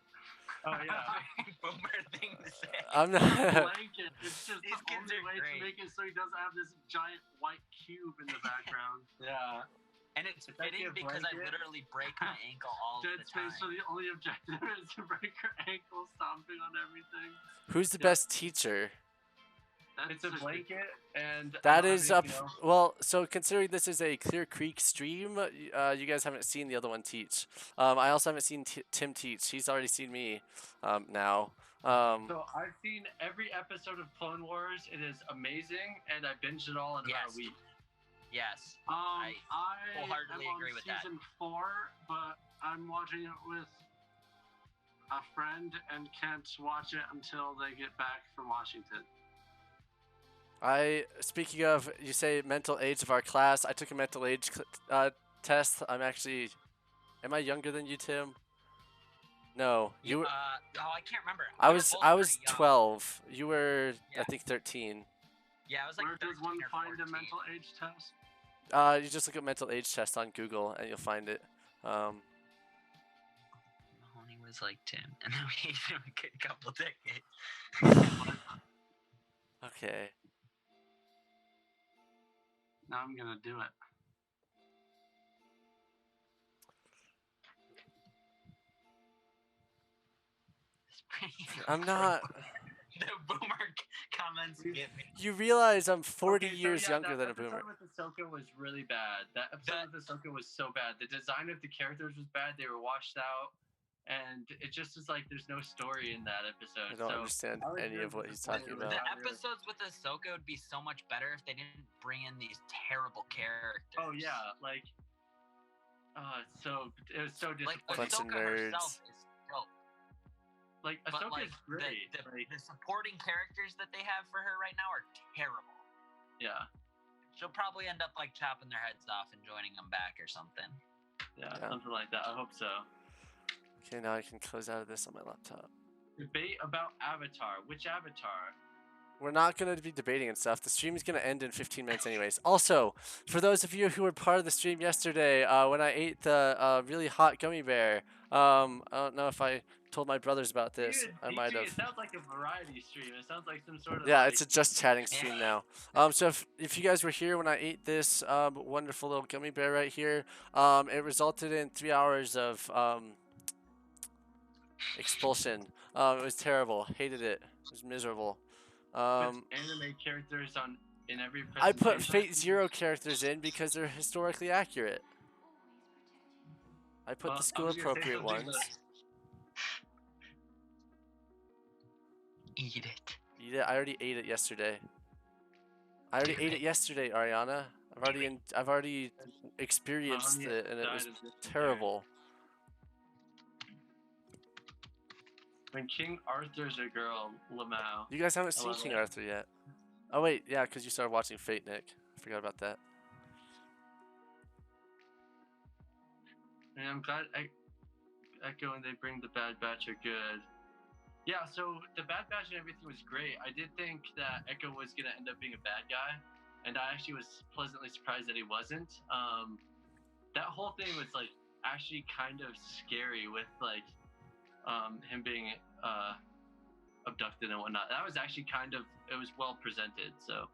Oh, yeah. Boomer thing to say. I'm not. Blanket. It's just These the kids only are way to great. make it so he doesn't have this giant white cube in the background. Yeah. And it's It's actually fitting a because I blanket. literally break my ankle all Dead the Space, so time. the only objective is to break your ankle stomping on everything. Who's the Yeah. best teacher? It's a just- blanket, and That I don't is have up. anything else. Well, so considering this is a Clear Creek stream, you guys haven't seen the other one teach. I also haven't seen Tim teach. He's already seen me now. So I've seen every episode of Clone Wars. It is amazing, and I binged it all in about Yes. a week. Yes. I wholeheartedly am on agree with that. season 4, but I'm watching it with a friend and can't watch it until they get back from Washington. Speaking of, you say mental age of our class. I took a mental age test. I'm actually, am I younger than you, Tim? No, you were. Oh, I can't remember. I We were was both I was pretty young. 12. You were, I Yeah. think, 13. Yeah, I was like Where does 13 one or find 14. a mental age test? You just look at mental age test on Google and you'll find it. Mahoney was like Tim, and then we aged him a couple decades. Okay. Now I'm gonna do it. It's pretty I'm not. The boomer comments get me. You realize I'm 40 Okay, so years yeah, younger that than a episode boomer. with Ahsoka was really bad. That episode with Ahsoka was so bad. The design of the characters was bad. They were washed out, and it just is like there's no story in that episode. I don't so understand I was any really of what he's disappointed talking with about. The how they were- episodes with Ahsoka would be so much better if they didn't bring in these terrible characters. Oh yeah, like, it was so Like disappointing. Bunch of Ahsoka herself nerds. is dope, Like but Ahsoka's like great. the like, supporting characters that they have for her right now are terrible. yeah, She'll probably end up like chopping their heads off and joining them back or something. yeah, Yeah. something like that. I hope so. Okay, now I can close out of this on my laptop. Debate about Avatar. Which Avatar? We're not going to be debating and stuff. The stream is going to end in 15 minutes anyways. Also, for those of you who were part of the stream yesterday, when I ate the really hot gummy bear, I don't know if I told my brothers about this. Dude, I might DG, have. It sounds like a variety stream. It sounds like some sort of Yeah, like, it's a just chatting stream now. So if you guys were here when I ate this wonderful little gummy bear right here, it resulted in 3 hours of expulsion. It was terrible. Hated it. It was miserable. with anime characters in every. I put presentation. Fate Zero characters in because they're historically accurate. I put Well, the I school was gonna say appropriate something, ones. Eat it. Eat it. I already ate it yesterday. I already ate it yesterday, Ariana. I've already experienced Mahoney it, and it died was of dysentery. terrible. When King Arthur's a girl, Lamau. You guys haven't seen love King it. Arthur yet. Oh wait, yeah, because you started watching Fate, Nick. I forgot about that. And I'm glad Echo and they bring the Bad Batch are good. Yeah, so the Bad Batch and everything was great. I did think that Echo was gonna end up being a bad guy, and I actually was pleasantly surprised that he wasn't. That whole thing was like actually kind of scary with like him being abducted and whatnot. That was actually it was well presented. So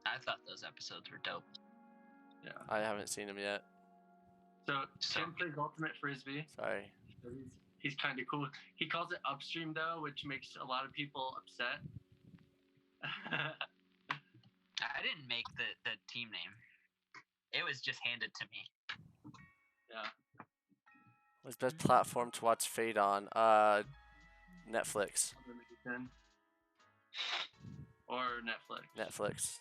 I thought those episodes were dope. yeah. I haven't seen him yet. So Tim plays Ultimate Frisbee. Sorry. He's kind of cool. He calls it upstream though, which makes a lot of people upset. I didn't make the team name. It was just handed to me. Yeah. What's the best platform to watch Fate on? Netflix. Or Netflix. Netflix.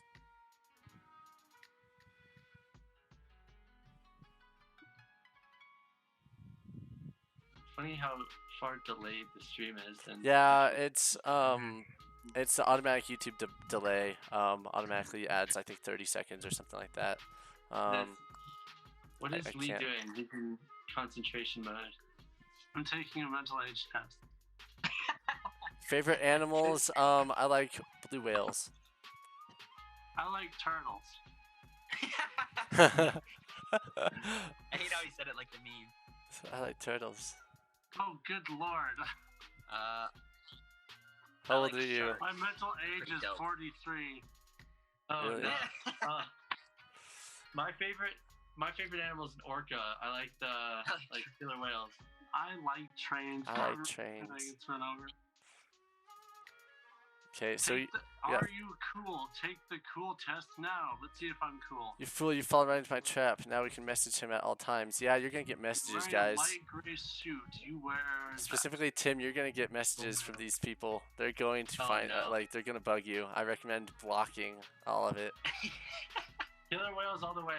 Funny how far delayed the stream is. And Yeah, it's the automatic YouTube delay. Automatically adds I think 30 seconds or something like that. What is I Lee can't- doing? He's in concentration mode. I'm taking a mental age test. Favorite animals? I like blue whales. I like turtles. I hate how he said it like the meme. I like turtles. Oh, good lord. How old like are you? sharks. My mental age Pretty is dope. 43. Oh Really? no. My favorite animal is an orca. I like the like killer whales. I like trains. I like trains. I get run over. Okay, so Take Are you cool? Take the cool test now. Let's see if I'm cool. you fool, you fall right into my trap. Now we can message him at all times. Yeah, you're gonna get messages, Wearing guys. a light gray suit. You wear Specifically, Tim, you're gonna get messages from these people. They're going to Oh, find, no. they're gonna bug you. I recommend blocking all of it. Killer whales all the way.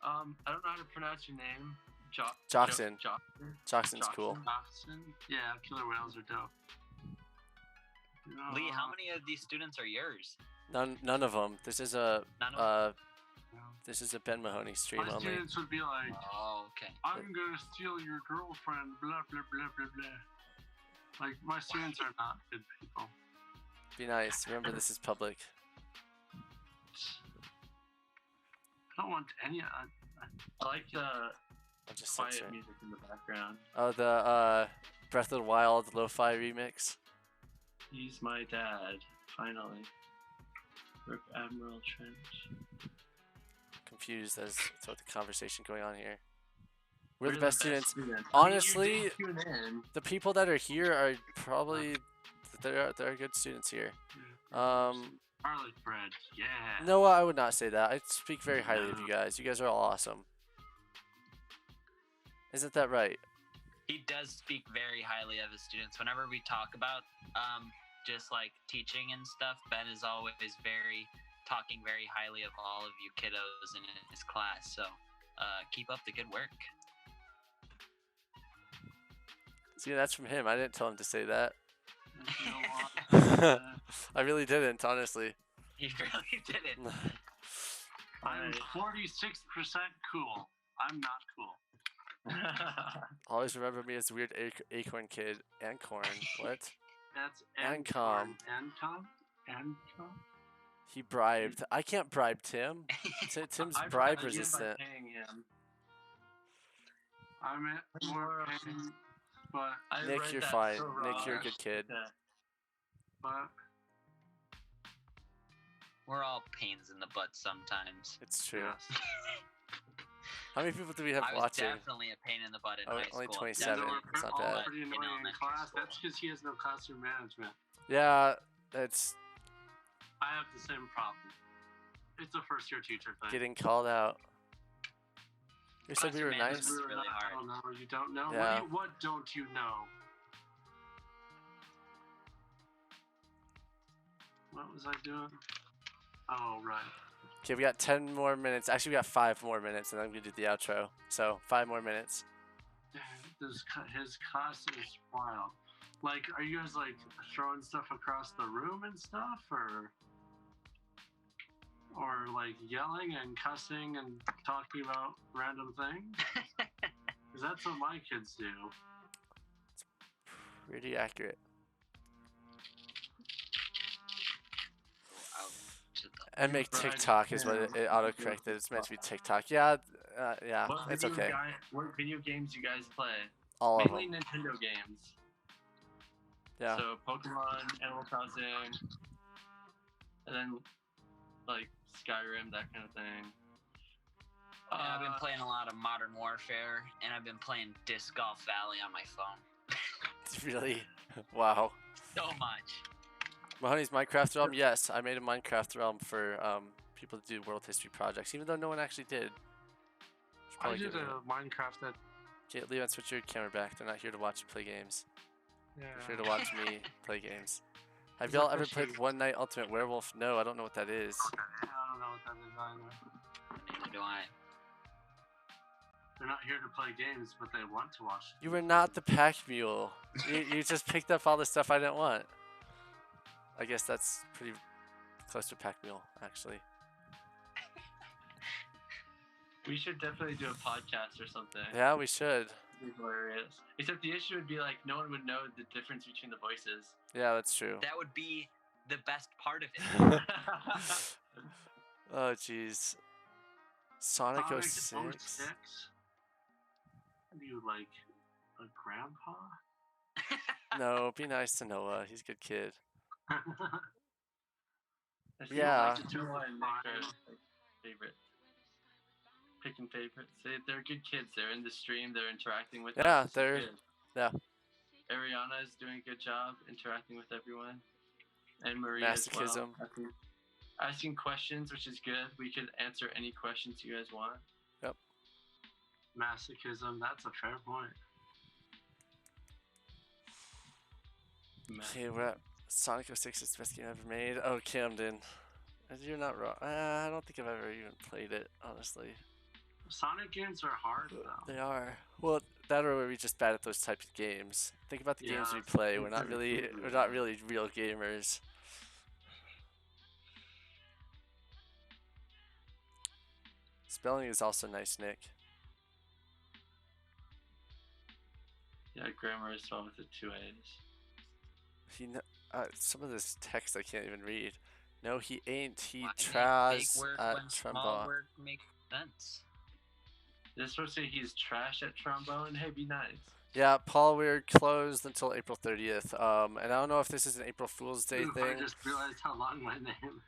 I don't know how to pronounce your name. Joxon. Joxon. Joxon's cool. Dachshund. Yeah, killer whales are dope. Lee, how many of these students are yours? None of them. This is a None of this is a Ben Mahoney stream My only. students would be like, Oh, okay. I'm gonna steal your girlfriend, blah blah blah blah blah. Like my students are not good people. Be nice. Remember, this is public. I don't want any. I like the I'll just quiet censor it. music in the background. Oh, the Breath of the Wild lo-fi remix. He's my dad. Finally. Rip Admiral Trench. Confused as to what the conversation going on here. We're We're the best students. students. I mean, Honestly, you did tune in. the people that are here are probably they're good students here. Garlic bread, yeah. No, I would not say that. I speak very highly of you guys. You guys are all awesome. Isn't that right? He does speak very highly of his students. Whenever we talk about just like teaching and stuff, Ben is always talking very highly of all of you kiddos in his class. So keep up the good work. See, that's from him. I didn't tell him to say that. You know what? I really didn't, honestly. He really didn't. I'm 46% cool. I'm not cool. Always remember me as the weird acorn kid. Ancorn. What? That's Ancom. Ancom? Ancom? He bribed. I can't bribe Tim. Tim's I bribe bribed him by resistant. paying him. I'm at more pain, but I Nick, read you're that fine. so Nick, wrong. you're a good kid. Yeah. But We're all pains in the butt sometimes. It's true. yes. How many people do we have I was watching? definitely a pain in the butt in Oh, high only school. 27. Even though Definitely. It's not we're all bad. pretty In annoying in elementary class. school. That's because he has no classroom management. Yeah, that's I have the same problem. It's a first year teacher thing. getting called out. You said we were Classroom nice. management. It's really hard. I don't know. You don't know. Yeah. What don't you know? What was I doing? Oh, right. Okay, we got 10 more minutes. Actually, we got 5 more minutes, and then I'm gonna do the outro. So 5 more minutes. His class is wild. Like, are you guys like throwing stuff across the room and stuff, or like yelling and cussing and talking about random things? Because that's what my kids do. Pretty accurate. And make TikTok is what it autocorrected. It's meant to be TikTok. Yeah, yeah, it's okay. What video games you guys play? All of Mainly them. Nintendo games. Yeah. So Pokemon, Animal Crossing, and then like Skyrim, that kind of thing. Yeah, I've been playing a lot of Modern Warfare, and I've been playing Disc Golf Valley on my phone. Really? Wow. So much. Mahoney's Minecraft realm? Yes, I made a Minecraft realm for people to do world history projects, even though no one actually did. I did a Minecraft that. Okay, Leon, switch your camera back. They're not here to watch you play games. Yeah. They're here to watch me play games. Have y'all ever played One Night Ultimate Werewolf? No, I don't know what that is. I don't know what that is either. Neither do I. They're not here to play games, but they want to watch. You were not the pack mule. You just picked up all the stuff I didn't want. I guess that's pretty close to pack mule, actually. We should definitely do a podcast or something. Yeah, we should. It'd be hilarious. Except the issue would be like no one would know the difference between the voices. Yeah, that's true. That would be the best part of it. Oh, jeez. Sonic 06? Do you like a grandpa? No, be nice to Noah. He's a good kid. Yeah. Favorite. Picking favorites. They're good kids. They're in the stream. They're interacting with us. Yeah, they're. Yeah. Ariana is doing a good job interacting with everyone. And Maria Masochism. as well. Asking questions, which is good. We could answer any questions you guys want. Yep. Masochism. That's a fair point. Okay, we're at Sonic 06 is the best game ever made. Oh, Camden. You're not wrong. I don't think I've ever even played it, honestly. Sonic games are hard, though. They are. Well, that or we're just bad at those types of games. Think about the games we play. We're not really real gamers. Spelling is also nice, Nick. Yeah, grammar is spelled with the 2 A's. Some of this text I can't even read. No, he ain't. He tries at trombone. Word makes sense. You're supposed to say he's trash at trombone. Hey, be nice. Yeah, Paul, we're closed until April 30th. And I don't know if this is an April Fool's Day thing. I just realized how long my name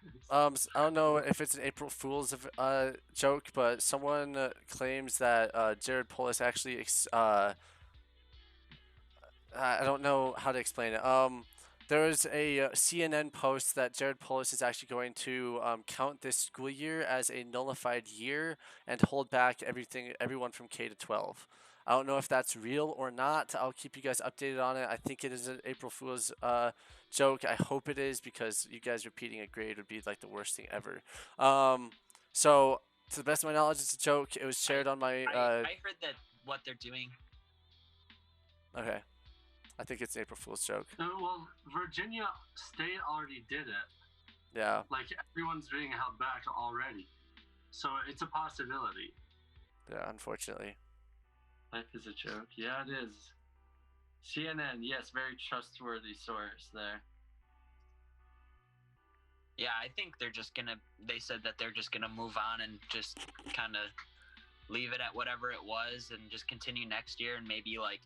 is. I don't know if it's an April Fool's joke, but someone claims that Jared Polis actually I don't know how to explain it. There was a CNN post that Jared Polis is actually going to count this school year as a nullified year and hold back everyone from K to 12. I don't know if that's real or not. I'll keep you guys updated on it. I think it is an April Fool's joke. I hope it is, because you guys repeating a grade would be like the worst thing ever. So to the best of my knowledge, it's a joke. It was shared on my. I heard that what they're doing. Okay. I think it's an April Fool's joke. Well, Virginia State already did it. Yeah. Like, everyone's being held back already. So it's a possibility. Yeah, unfortunately. Life is a joke. Yeah, it is. CNN, yes, very trustworthy source there. Yeah, I think they said that they're just gonna move on and just kind of leave it at whatever it was and just continue next year, and maybe like,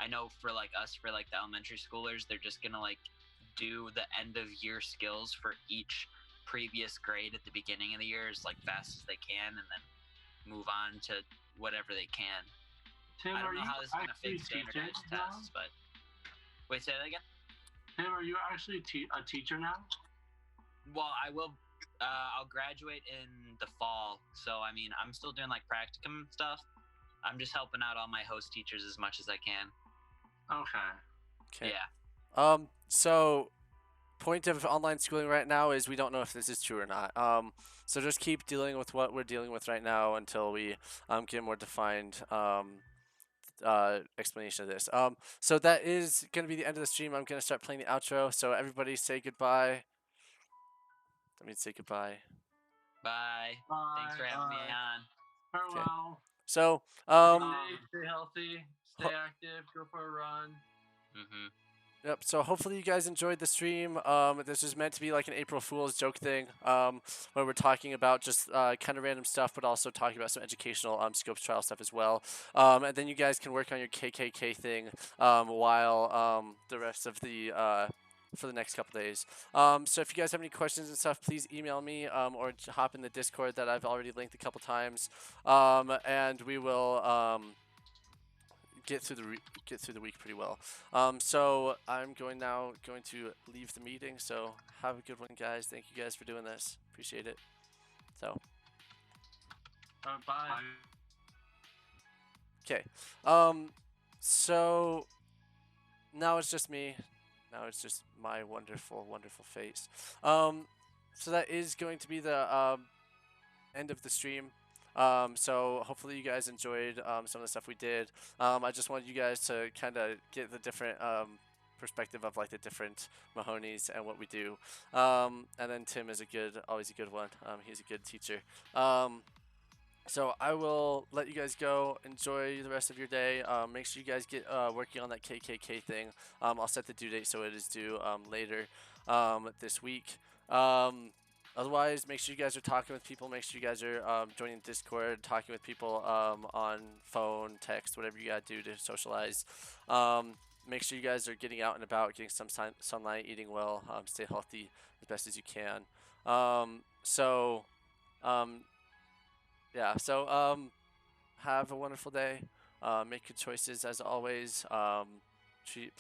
I know for like us, for like the elementary schoolers, they're just gonna like do the end of year skills for each previous grade at the beginning of the year as like fast as they can, and then move on to whatever they can. Tim, I don't know how this is gonna fix standardized tests, but wait, say that again. Tim, are you actually a teacher now? Well, I will. I'll graduate in the fall, so I mean, I'm still doing like practicum stuff. I'm just helping out all my host teachers as much as I can. Okay. Okay. Yeah. So point of online schooling right now is we don't know if this is true or not. So just keep dealing with what we're dealing with right now until we get a more defined explanation of this. So that is going to be the end of the stream. I'm going to start playing the outro. So everybody say goodbye. Let me say goodbye. Bye. Thanks for having me on. Farewell. So, Stay healthy, stay active, go for a run. yep. So hopefully you guys enjoyed the stream. This is meant to be like an April Fool's joke thing, where we're talking about just kind of random stuff, but also talking about some educational scopes trial stuff as well. And then you guys can work on your KKK thing while the rest of the for the next couple days. So if you guys have any questions and stuff, please email me or hop in the Discord that I've already linked a couple times, and we will get through the week pretty well. So I'm going to leave the meeting. So have a good one, guys. Thank you guys for doing this. Appreciate it. So. Bye. Okay. So now it's just me. Now it's just my wonderful, wonderful face. So that is going to be the end of the stream. So hopefully you guys enjoyed some of the stuff we did. I just wanted you guys to kind of get the different perspective of like the different Mahoneys and what we do. And then Tim is always a good one. He's a good teacher. So I will let you guys go. Enjoy the rest of your day. Make sure you guys get working on that KKK thing. I'll set the due date so it is due later this week. Otherwise, make sure you guys are talking with people. Make sure you guys are joining Discord, talking with people on phone, text, whatever you gotta do to socialize. Make sure you guys are getting out and about, getting some sunlight, eating well, stay healthy as best as you can. Yeah, so have a wonderful day. Make good choices as always.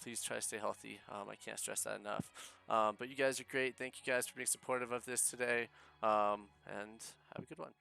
Please try to stay healthy. I can't stress that enough. But you guys are great. Thank you guys for being supportive of this today. And have a good one.